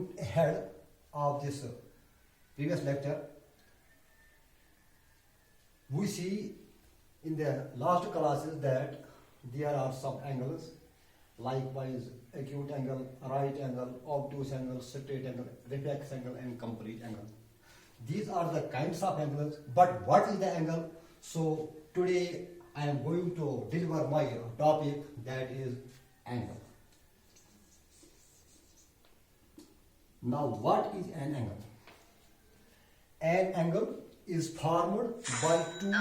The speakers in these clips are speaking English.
going ahead of this previous lecture, we see in the last classes that there are some angles, likewise acute angle, right angle, obtuse angle, straight angle, reflex angle and complete angle. These are the kinds of angles, but what is the angle? So today I am going to deliver my topic, that is angle. Now what is an angle? An angle is formed by two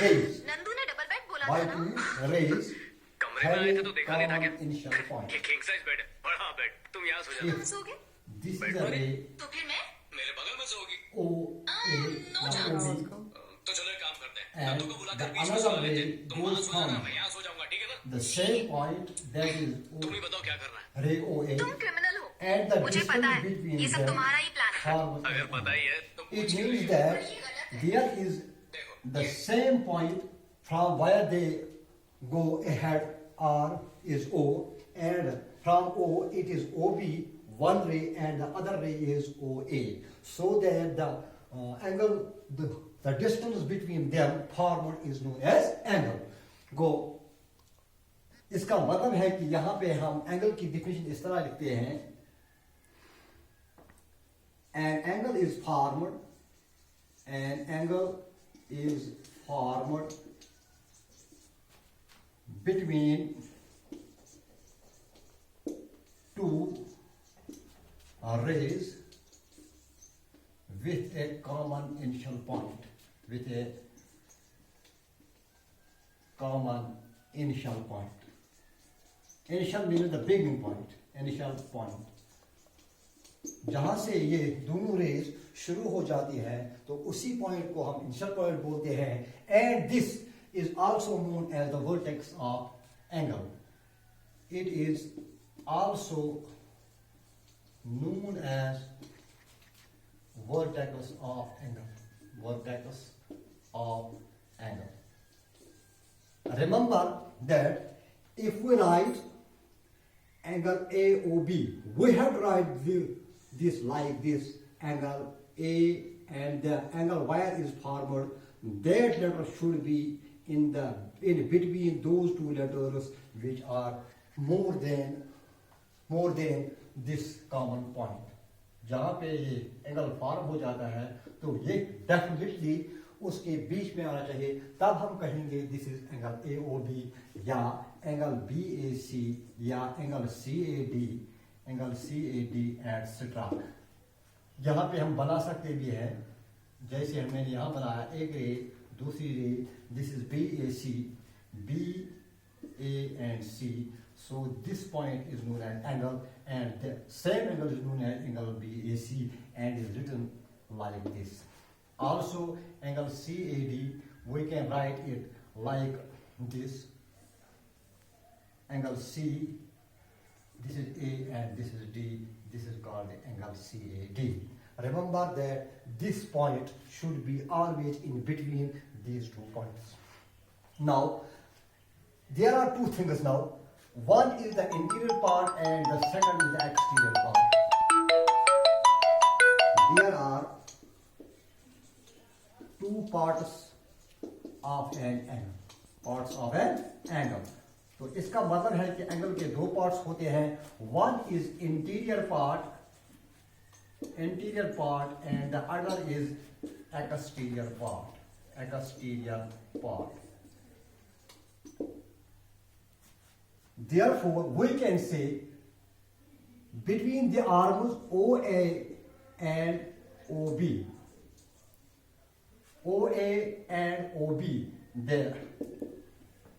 rays. Nandu ने double bed बोला By था ना? two rays कमरे में आए थे तो देखा नहीं था having क्या? common initial point. ये किंग साइज बेड है, बड़ा बेड। तुम यहाँ सो जाओ। तुम सोगे? This is a ray तो फिर मैं? मेरे बगल में सोओगी। OA, no now chance. OB, तो चलो एक काम करते हैं। And नंदू को बुला the कर बीच में another सो लेते ray हैं। तुम वहाँ goes सो जाना, from मैं यहाँ सो जाऊंगा, ठीक है ना? the same point, that is तुम ही बताओ क्या करना है। ray OA, तुम क्रिमिनल हो। and the मुझे पता distance है, between ये सब them तुम्हारा ही प्लान है। forms अगर an पता ही angle. है तो It पूछ means लीजिए। that there is the same point from where they go ahead R is O, and from O it is OB, one ray, and the other ray is OA. So that the angle, the distance between them formed is known as angle. Go. इसका मतलब है कि यहाँ पे हम angle की definition इस तरह लिखते हैं, an angle is formed between two rays with a common initial point, Initial means the beginning point, initial point. जहां से ये दोनों रेज शुरू हो जाती है तो उसी पॉइंट को हम इनिशियल पॉइंट बोलते हैं, and this is also known as the vertex of angle. It is also known as vertex of angle. Remember that if we write angle AOB, we have to write this like this, angle A, and the angle where is formed, that letter should be in between those two letters which are more than this common point. जहाँ पे ये angle form हो जाता है तो ये definitely उसके बीच में आना चाहिए, तब हम कहेंगे दिस इज एंगल AOB या एंगल BAC या एंगल CAD एटसेट्रा. यहाँ पे हम बना सकते भी हैं, जैसे हमने यहाँ बनाया एक रे, दूसरी रे, this is BAC, BA and C. So this point is known as angle, and the same angle is known as angle BAC and is written like this. Also angle CAD, we can write it like this, angle C, this is A and this is D, this is called angle CAD. Remember that this point should be always in between these 2 points. Now there are 2 things now. One is the interior part and the second is the exterior part. There are 2 parts of an angle. तो इसका मतलब है कि angle के 2 parts होते हैं. One is interior part and the other is exterior part. Therefore, we can say between the arms OA and OB, the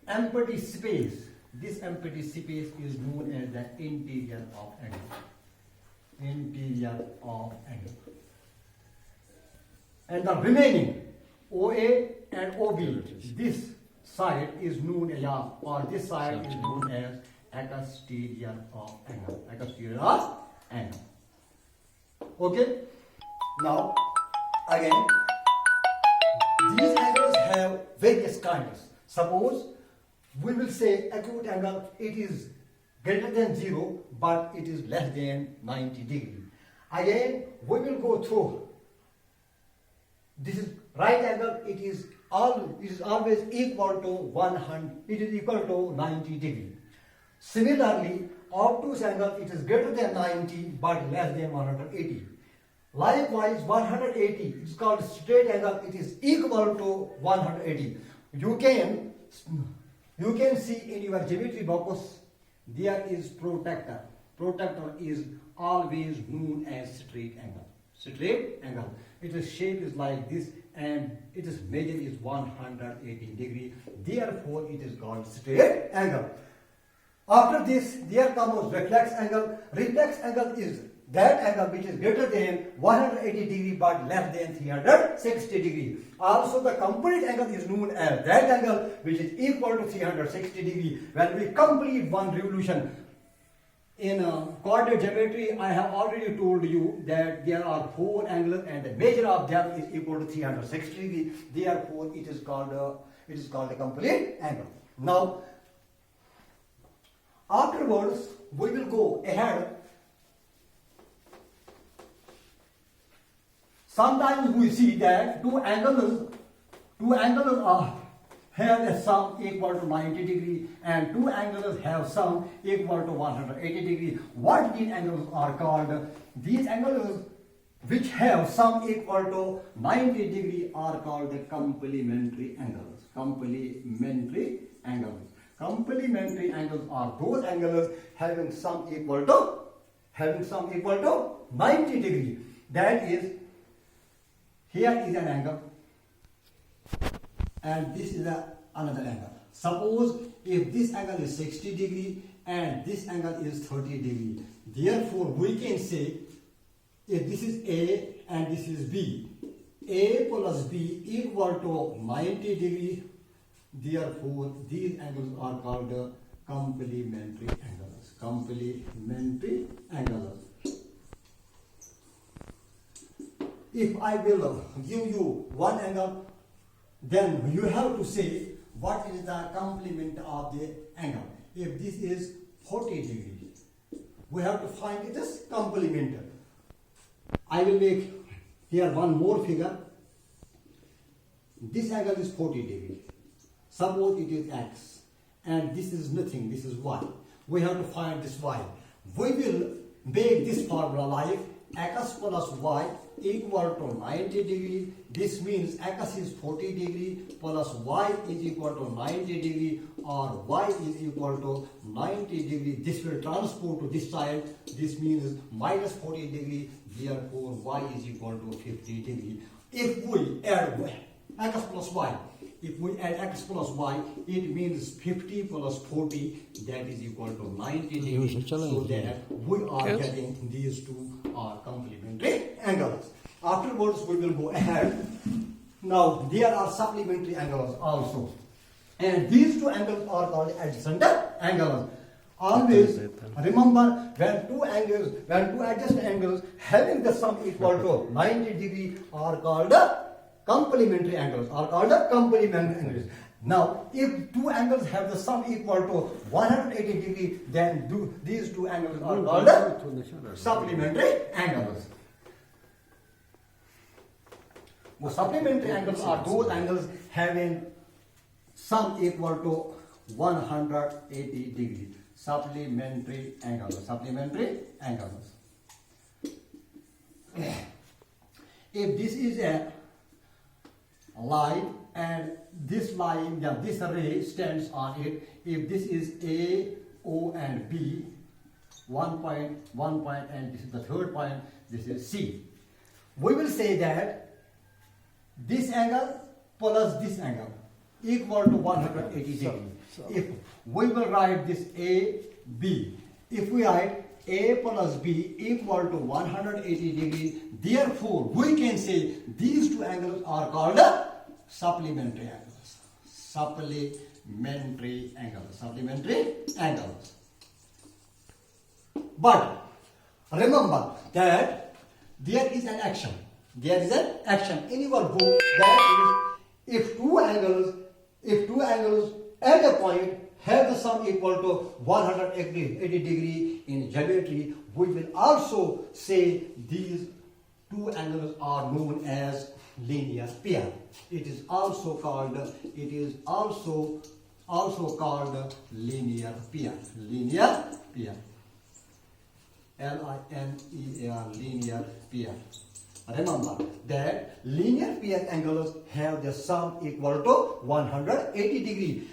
empty space, this empty space is known as the interior of angle. And the remaining OA and OB, this side is known as, or this side is known as exterior of angle. Okay? Now, again, these angles have various kinds. Suppose we will say acute angle, it is greater than 0, but it is less than 90 degree. Again, we will go through. This is right angle. It is always equal to 100. It is equal to 90 degree. Similarly, obtuse angle, it is greater than 90 but less than 180. Likewise, 180 is called straight angle. It is equal to 180. You can see in your geometry box there is protractor. Protractor is always known as straight angle. Straight angle. Its shape is like this and its measure is 180 degree. Therefore, it is called straight angle. After this, there comes reflex angle. Reflex angle is that angle which is greater than 180 degree but less than 360 degree. Also, the complete angle is known as that angle which is equal to 360 degree. When we complete one revolution, in coordinate geometry, I have already told you that there are 4 angles and the measure of them is equal to 360 degree. Therefore, it is called a complete angle. Now, afterwards, we will go ahead. Sometimes we see that two angles have a sum equal to 90 degree and two angles have sum equal to 180 degree. What these angles are called? These angles which have sum equal to 90 degree are called the complementary angles. Complementary angles. Complementary angles are those angles having sum equal to 90 degree. That is, here is an angle and this is another angle. Suppose if this angle is 60 degree and this angle is 30 degree, therefore we can say if this is A and this is B, A plus B equal to 90 degree, therefore these angles are called complementary angles. Complementary angles. If I will give you one angle, then you have to say what is the complement of the angle. If this is 40 degrees, we have to find its complement. I will make here one more figure. This angle is 40 degrees. Suppose it is x and this is nothing, this is y. We have to find this y. We will make this formula like x plus y equal to 90 degree. This means x is 40 degree plus y is equal to 90 degree, or y is equal to 90 degree. This will transpose to this side. This means minus 40 degree. Therefore, y is equal to 50 degree. If we add x plus y, it means 50 plus 40, that is equal to 90 degree. So that we are getting these two are complementary angles. Afterwards, we will go ahead. Now, there are supplementary angles also. And these two angles are called adjacent angles. Always remember, when two adjacent angles having the sum equal to 90 degree are called complementary angles. Now, if two angles have the sum equal to 180 degree, then these two angles are called supplementary angles. The supplementary angles are those angles having sum equal to 180 degree. Supplementary angles. If this is a line and this line, this ray stands on it. If this is A, O and B, 1 point, and this is the third point, this is C. We will say that this angle plus this angle equal to 180 degree. If we will write this A, B, if we write A plus B equal to 180 degree, therefore we can say these two angles are called supplementary angles. Supplementary angles. But remember that there is an action. In your book, that is, if two angles at a point have the sum equal to 180 degree in geometry, we will also say these two angles are known as linear pair. It is also called linear pair. Linear pair. L-I-N-E-A-R, linear pair. Remember that linear pair angles have the sum equal to 180 degree.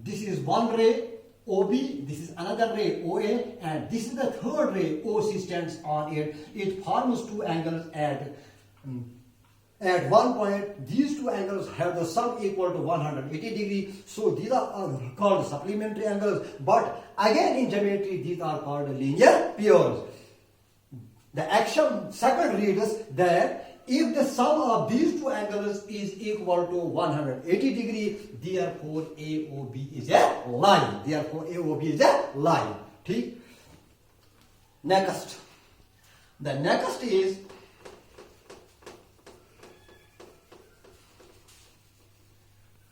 This is one ray OB, this is another ray OA, and this is the third ray OC stands on it. It forms two angles at one point. These two angles have the sum equal to 180 degree. So these are called supplementary angles. But again in geometry, these are called linear pairs. The axiom second reads that if the sum of these two angles is equal to 180 degree, therefore AOB is a line. Therefore AOB is a line. Okay? Next. The next is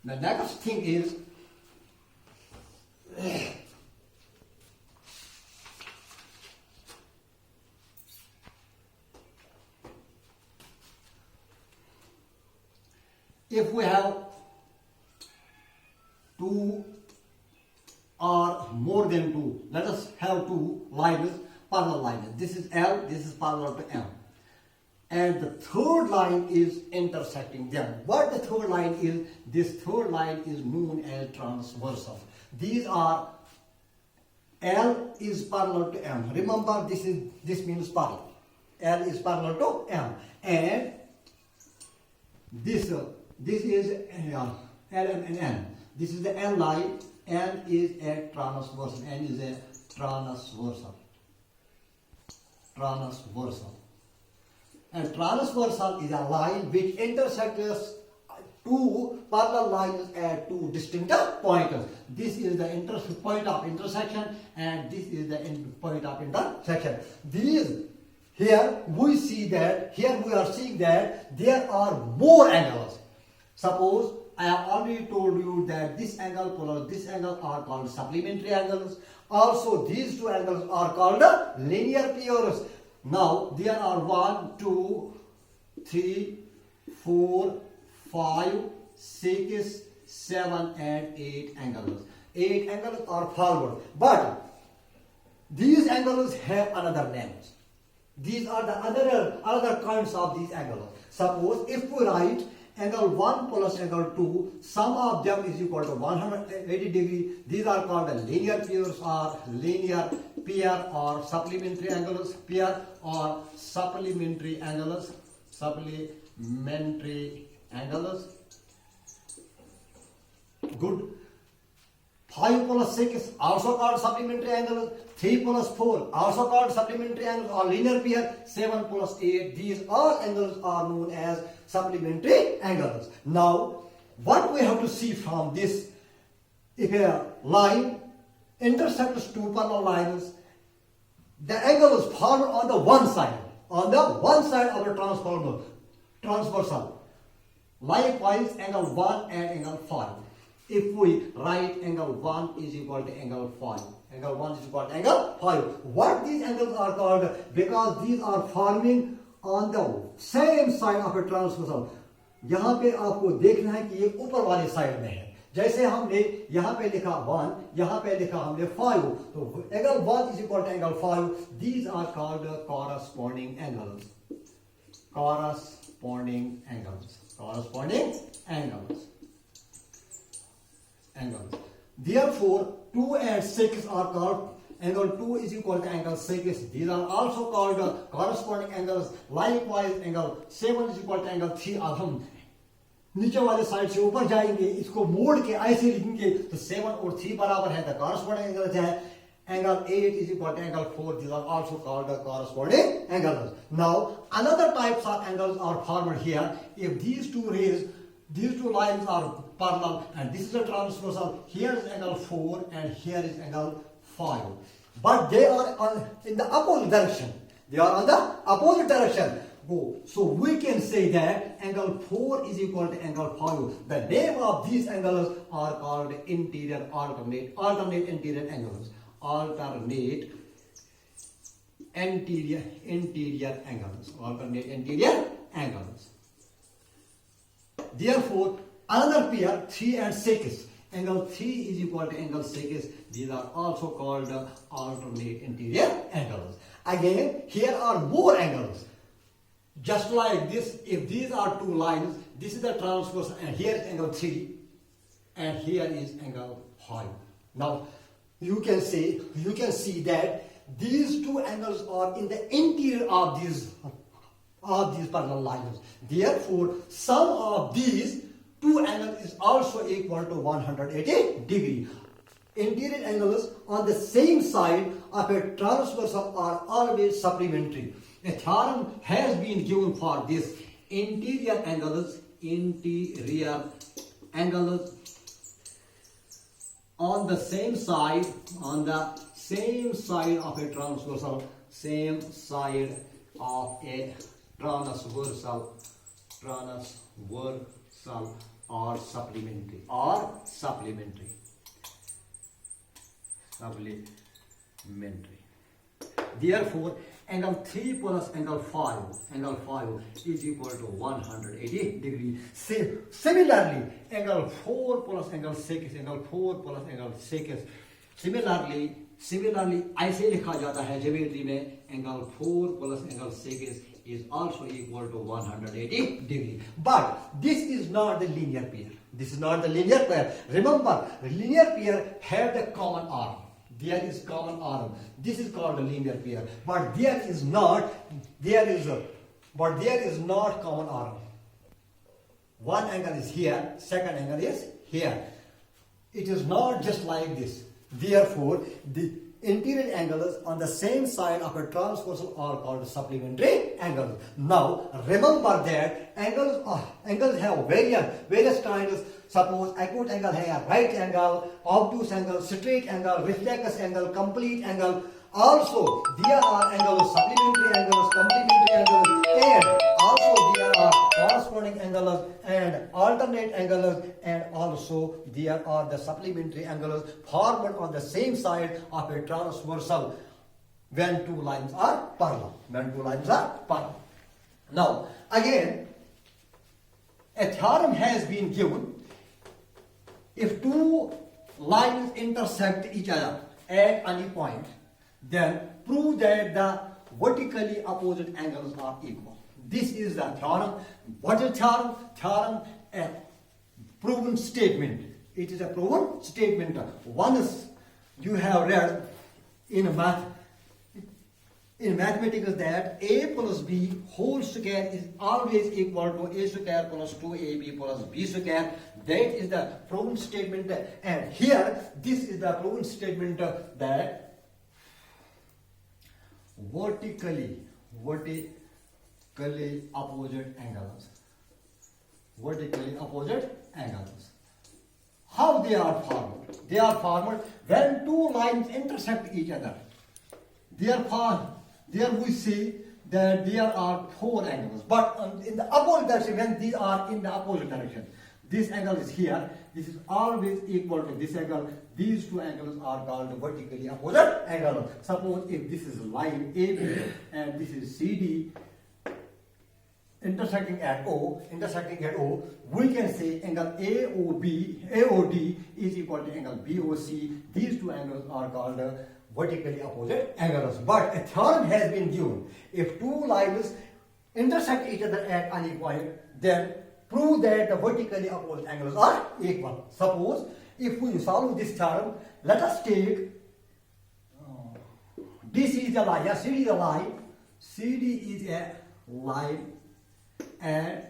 the next thing is if we have two or more than two, let us have two lines, parallel lines. This is L, this is parallel to M. And the third line is intersecting them. What the third line is, this third line is known as transversal. These are, L is parallel to M. Remember, this means parallel. L is parallel to M. And this is L and N. This is the N line. N is a transversal. N is a transversal. Transversal. And transversal is a line which intersects two parallel lines at two distinct points. This is the point of intersection, and this is the point of intersection. Here we are seeing that there are more angles. Suppose I have already told you that this angle plus this angle are called supplementary angles. Also, these two angles are called linear pairs. Now, there are 1, 2, 3, 4, 5, 6, 7, and 8 angles. 8 angles are forward. But these angles have another names. These are the other kinds of these angles. Suppose if we write angle 1 plus angle 2, sum of them is equal to 180 degree. These are called linear pairs or linear pair or supplementary angles, pair or supplementary angles, Good. 5 plus 6 also called supplementary angles. 3 plus 4 also called supplementary angles or linear pair. 7 plus 8, these all angles are known as supplementary angles. Now, what we have to see from this, if a line intersects two parallel lines, the angle is formed on the one side of the transversal. Likewise, angle 1 and angle 5. If we write angle 1 is equal to angle 5, angle 1 is equal to angle 5. What these angles are called? Because these are forming on the same side of a transversal. यहाँ पे आपको देखना है कि ये ऊपर वाले side में है. जैसे हमने यहाँ पे लिखा 1, यहाँ पे लिखा हमने 5, तो angle 1 is equal to angle 5. These are called corresponding angles. Corresponding angles. Therefore, 2 and 6 are called angle 2 is equal to angle 6. These are also called corresponding angles. Likewise, angle 7 is equal to angle 3. अब हम नीचे वाले side से ऊपर जाएंगे, इसको मोड़ के ऐसे लिखेंगे तो 7 और 3 बराबर है. The corresponding angles है angle 8 is equal to angle 4. These are also called corresponding angles. Now, another types of angles are formed here. If these two lines are parallel and this is a transversal, here is angle 4 and here is angle 5. But they are in the opposite direction. They are on the opposite direction. go. So we can say that angle 4 is equal to angle 5. The name of these angles are called alternate interior angles. Alternate interior angles. Alternate interior angles. Therefore, another pair 3 and 6. Angle 3 is equal to angle 6. These are also called alternate interior angles. Again, here are more angles. Just like this, if these are two lines, this is the transverse, and here is angle 3, and here is angle 5. Now, you can see that these two angles are in the interior of these parallel lines. Therefore, sum of these two angles is also equal to 180 degree. Interior angles on the same side of a transversal are always supplementary. A theorem has been given for this. Interior angles on the same side of a transversal, or supplementary. Therefore, angle 3 plus angle 5 is equal to 180 degree. Similarly, angle 4 plus angle 6, Similarly, ऐसे लिखा जाता है geometry में, angle 4 plus angle 6 is also equal to 180 degree. But this is not the linear pair. Remember, linear pair have the common arm. There is common arm. This is called a linear pair. But there is not common arm. One angle is here, second angle is here. It is not just like this. Therefore, the interior angles on the same side of a transversal are called supplementary angles. Now, remember that angles have various kinds. Suppose acute angle है, right angle, obtuse angle, straight angle, reflex angle, complete angle. Also, there are angles, supplementary angles, complementary angles, and also there are corresponding angles and alternate angles, and also there are the supplementary angles formed on the same side of a transversal when two lines are parallel. Now, again, a theorem has been given. If two lines intersect each other at any point, then prove that the vertically opposite angles are equal. This is the theorem. What is theorem? Theorem, a proven statement. It is a proven statement. Once you have read in mathematics that a plus b whole square is always equal to a square plus 2ab plus b square. That is the proven statement. And here, this is the proven statement that vertically opposite angles. How they are formed? They are formed when two lines intersect each other. There we see that there are four angles, but in the opposite direction, when these are in the opposite direction, this angle is here, this is always equal to this angle. These two angles are called vertically opposite angles. Suppose if this is line AB and this is CD intersecting at O, we can say angle AOD is equal to angle BOC. These two angles are called vertically opposite angles. But a theorem has been given. If two lines intersect each other at any point, then prove that the vertically opposite angles are equal. Suppose if we solve this theorem, let us take this is the line, CD is a line, CD is a line, and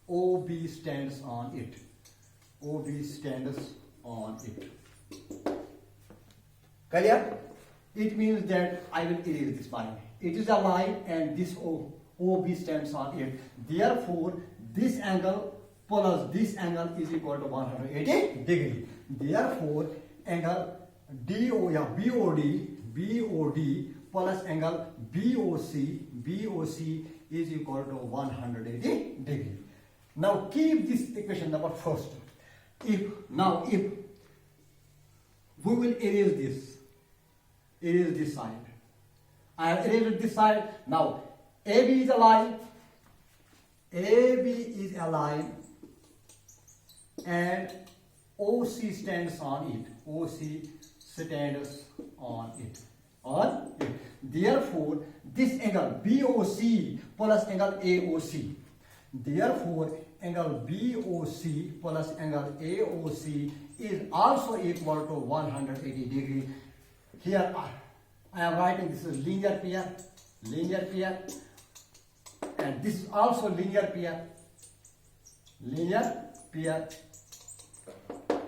OB stands on it. Clear? It means that I will erase this line. It is a line and this OB stands on it. Therefore, this angle plus this angle is equal to 180 degree. Therefore, angle BOD plus angle BOC is equal to 180 degree. Now keep this equation number first. If we will erase this side. I have erased this side. Now AB is a line. AB is a line and OC stands on it. OC stands on it. Therefore, this angle BOC plus angle AOC. Therefore, angle BOC plus angle AOC is also equal to 180 degree. Here I am writing this is linear pair, and this is also linear pair.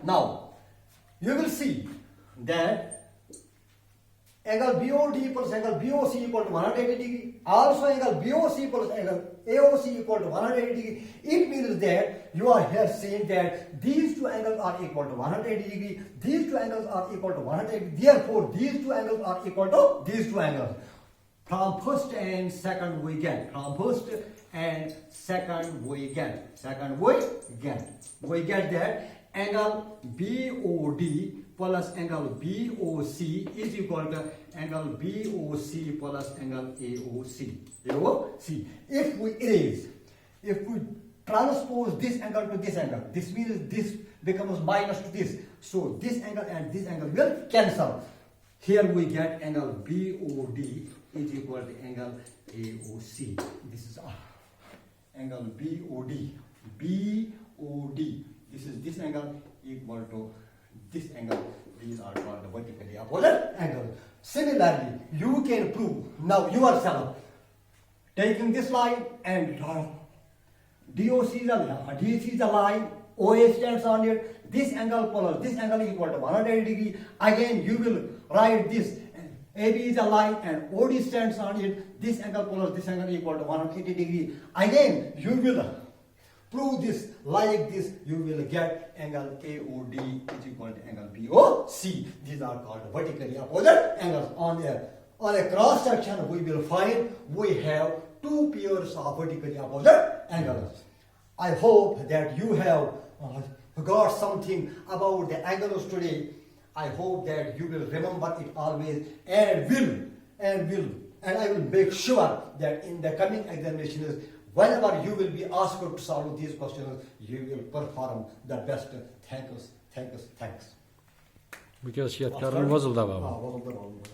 Now, you will see that angle BOD plus angle BOC equal to 180 degree. Also angle BOC plus angle AOC equal to 180 degree. It means that you are here saying that these two angles are equal to 180 degree. These two angles are equal to 180. Therefore, these two angles are equal to these two angles. From first and second we get. We get that angle BOD plus angle BOC is equal to angle BOC plus angle AOC. If we transpose this angle to this angle, this means this becomes minus to this. So this angle and this angle will cancel. Here we get angle BOD is equal to angle AOC. This is angle BOD. This is this angle equal to this angle. These are called the vertically opposite angles. Similarly, you can prove now yourself, taking this line and DOC is a line, OA stands on it, this angle plus this angle equal to 180 degree. Again, you will write this. AB is a line and OD stands on it, this angle plus this angle equal to 180 degree. Again, you will prove this like this, you will get angle AOD is equal to angle BOC. These are called vertically opposite angles. On a cross section, we will find we have two pairs of vertically opposite angles. I hope that you have got something about the angles today. I hope that you will remember it always and I will make sure that in the coming examinations, whenever you will be asked to solve these questions, you will perform the best. Thanks. Bu kez şirketlerin bozuldu baba. Bozuldu.